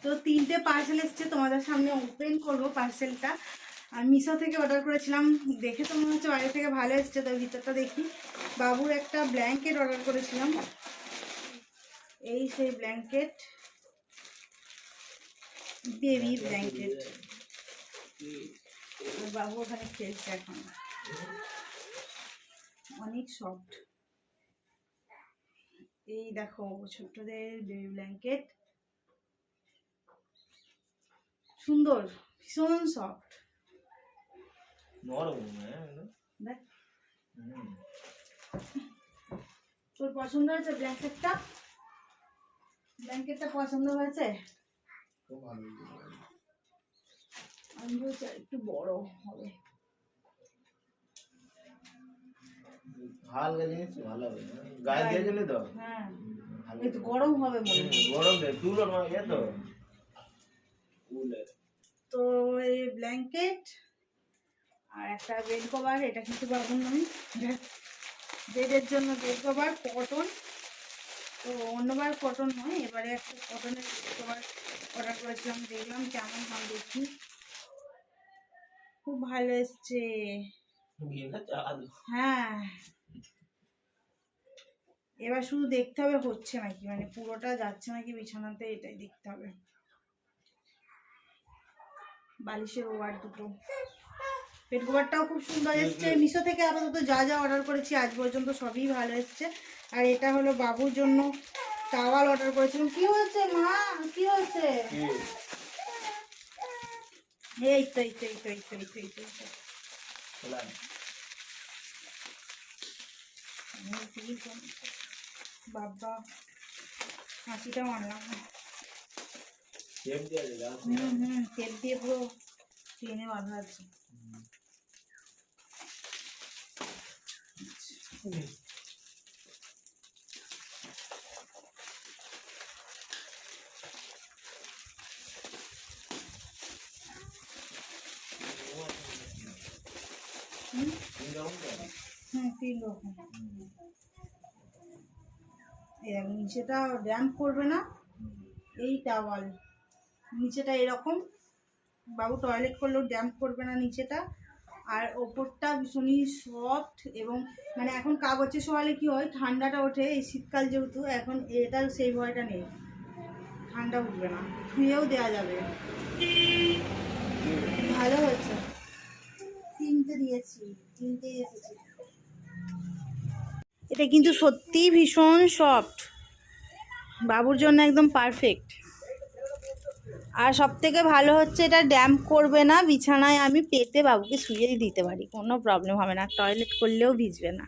তো 3টে পার্সেল এসছে, তোমাদের সামনে ওপেন করবো পার্সেলটা। আমি মিশো থেকে অর্ডার করেছিলাম, দেখে তো মনে হচ্ছে বাইরে থেকে ভালো এসছে। তো ভিতরটা দেখি। বাবুর একটা ব্ল্যাঙ্কেট অর্ডার করেছিলাম, এই সেই ব্ল্যাঙ্কেট, বেবি ব্ল্যাঙ্কেট। বাবু ওখানে খেলছে এখন, অনেক সফট। এই দেখো ছোট্টদের বেবি ব্ল্যাঙ্কেট, সুন্দর, ভীষণ সফট, নরম। দেখ তোর পছন্দ হয়েছে ব্ল্যাঙ্কেটটা? ব্ল্যাঙ্কেটটা পছন্দ হয়েছে? আমি বলছি একটু বড় হবে, হালকা জিনিস ভালো হবে, গায়ে দিয়ে গেলে তো হ্যাঁ একটু গরম হবে মনে হয়। গরম নেই, তুলো নয় এ তো তো এই ব্ল্যাঙ্কেট আর একটা বেড কভার, এটা কিন্তু বাবুর নয়, বেডের জন্য বেড কভার কটন। তো অন্যবার কটন নয়, এবারে একটা কটনের বেড কভার অর্ডার করেছিলাম, দেখলাম কেমন হয় দেখি। খুব ভালো এসছে। হ্যাঁ, এবার শুধু দেখতে হবে হচ্ছে নাকি, মানে পুরোটা যাচ্ছে নাকি বিছানাতে, এটাই দেখতে হবে। বালিশের ওভার দুটো, পেট কভারটাও খুব সুন্দর এসছে। মিশো থেকে আপাতত যা যা অর্ডার করেছি আজ পর্যন্ত সবই ভালো এসছে। আর এটা হলো বাবুর জন্য টাওয়াল অর্ডার করেছিলাম। কি হয়েছে মা, কি হয়েছে? এই তো এই তো এই তো এই তো এই তো এই তো এই তো বাবা, হাঁচিটা মারলাম। টেপ দিয়ে পুরো টেনে বাঁধা আছে। তিন রকম। নিচেটা ড্যাম্প করবে না, এই টাওয়াল নিচেটা এরকম, বাবু টয়লেট করলেও ড্যাম্প করবে না নিচেটা। আর ওপরটা ভীষণই সফট, এবং মানে এখন কাগজে শোয়ালে কি হয় ঠান্ডাটা ওঠে, এই শীতকাল যেহেতু এখন এটা সেই ভয়টা নেই, ঠান্ডা উঠবে না, ধুয়েও দেওয়া যাবে। ভালো হয়েছে, 3টে দিয়েছি, 3টেই এসেছে। এটা কিন্তু সত্যিই ভীষণ সফট, বাবুর জন্য একদম পারফেক্ট। আর সবথেকে ভালো হচ্ছে এটা ড্যাম্প করবে না, বিছানায় আমি পেতে বাবুকে শুয়ে দিতে পারি, কোনো প্রবলেম হবে না, টয়লেট করলেও ভিজবে না।